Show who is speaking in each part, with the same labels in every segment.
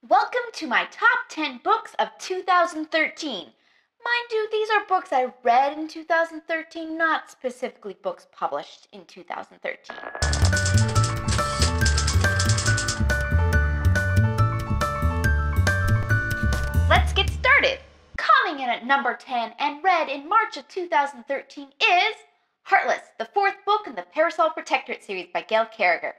Speaker 1: Welcome to my top 10 books of 2013. Mind you, these are books I read in 2013, not specifically books published in 2013. Let's get started. Coming in at number 10 and read in March of 2013 is Heartless, the fourth book in the Parasol Protectorate series by Gail Carriger.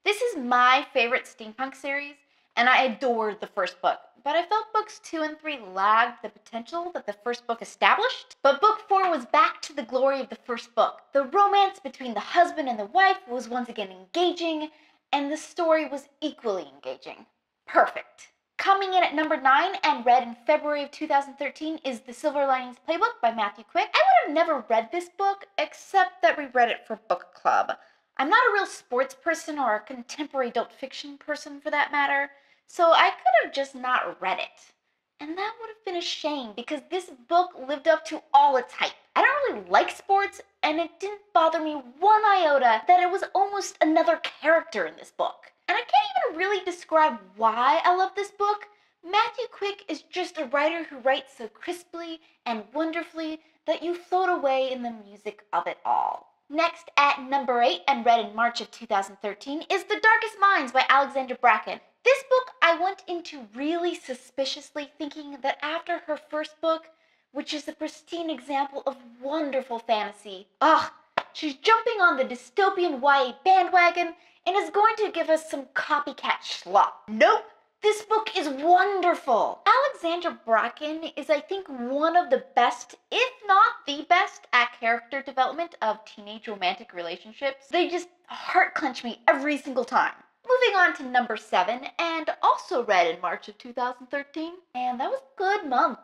Speaker 1: This is my favorite steampunk series, and I adored the first book, but I felt books 2 and 3 lagged the potential that the first book established. But book 4 was back to the glory of the first book. The romance between the husband and the wife was once again engaging, and the story was equally engaging. Perfect. Coming in at number 9 and read in February of 2013 is The Silver Linings Playbook by Matthew Quick. I would have never read this book, except that we read it for book club. I'm not a real sports person or a contemporary adult fiction person for that matter, so I could have just not read it. And that would have been a shame because this book lived up to all its hype. I don't really like sports, and it didn't bother me one iota that it was almost another character in this book. And I can't even really describe why I love this book. Matthew Quick is just a writer who writes so crisply and wonderfully that you float away in the music of it all. Next, at number 8 and read in March of 2013 is The Darkest Minds by Alexandra Bracken. This book I went into really suspiciously thinking that after her first book, which is a pristine example of wonderful fantasy, she's jumping on the dystopian YA bandwagon and is going to give us some copycat schlop. Nope, this book is wonderful. Alexandra Bracken is, I think, one of the best, if not the best, at character development of teenage romantic relationships. They just heart clench me every single time. Moving on to number 7, and also read in March of 2013, and that was a good month,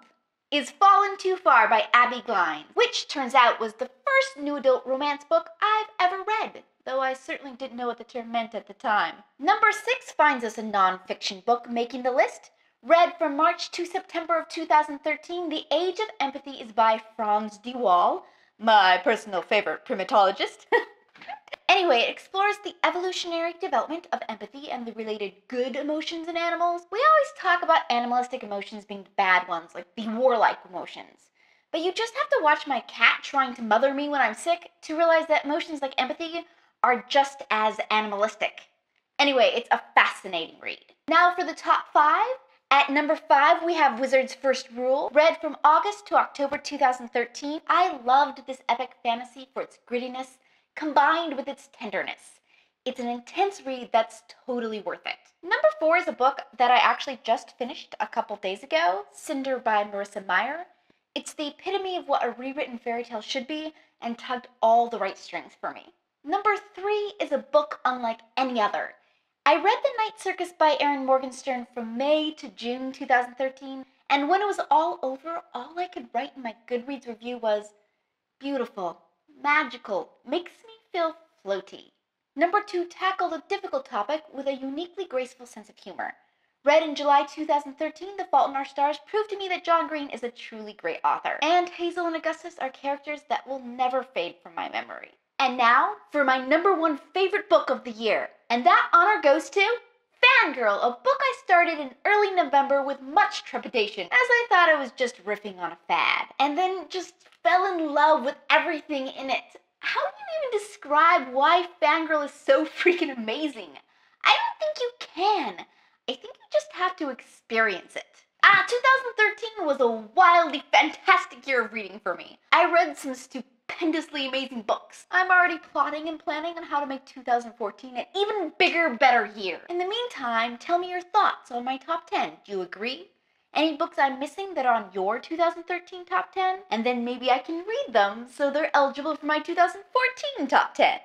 Speaker 1: is Fallen Too Far by Abby Glines, which turns out was the first new adult romance book I've ever read, though I certainly didn't know what the term meant at the time. Number 6 finds us a non-fiction book making the list. Read from March to September of 2013, The Age of Empathy is by Franz de Waal, my personal favorite primatologist. Anyway, it explores the evolutionary development of empathy and the related good emotions in animals. We always talk about animalistic emotions being the bad ones, like the warlike emotions. But you just have to watch my cat trying to mother me when I'm sick to realize that emotions like empathy are just as animalistic. Anyway, it's a fascinating read. Now for the top 5. At number 5, we have Wizard's First Rule. Read from August to October 2013. I loved this epic fantasy for its grittiness, combined with its tenderness. It's an intense read that's totally worth it. Number 4 is a book that I actually just finished a couple days ago, Cinder by Marissa Meyer. It's the epitome of what a rewritten fairy tale should be and tugged all the right strings for me. Number 3 is a book unlike any other. I read The Night Circus by Erin Morgenstern from May to June 2013, and when it was all over, all I could write in my Goodreads review was, beautiful, magical, makes me feel floaty. Number 2 tackled a difficult topic with a uniquely graceful sense of humor. Read in July 2013, The Fault in Our Stars proved to me that John Green is a truly great author, and Hazel and Augustus are characters that will never fade from my memory. And now for my number 1 favorite book of the year, and that honor goes to Fangirl, a book I started in early November with much trepidation, as I thought I was just riffing on a fad, and then just fell in love with everything in it. How do you even describe why Fangirl is so freaking amazing? I don't think you can. I think you just have to experience it. 2013 was a wildly fantastic year of reading for me. I read some stupendously amazing books. I'm already plotting and planning on how to make 2014 an even bigger, better year. In the meantime, tell me your thoughts on my top 10. Do you agree? Any books I'm missing that are on your 2013 top 10? And then maybe I can read them so they're eligible for my 2014 top 10.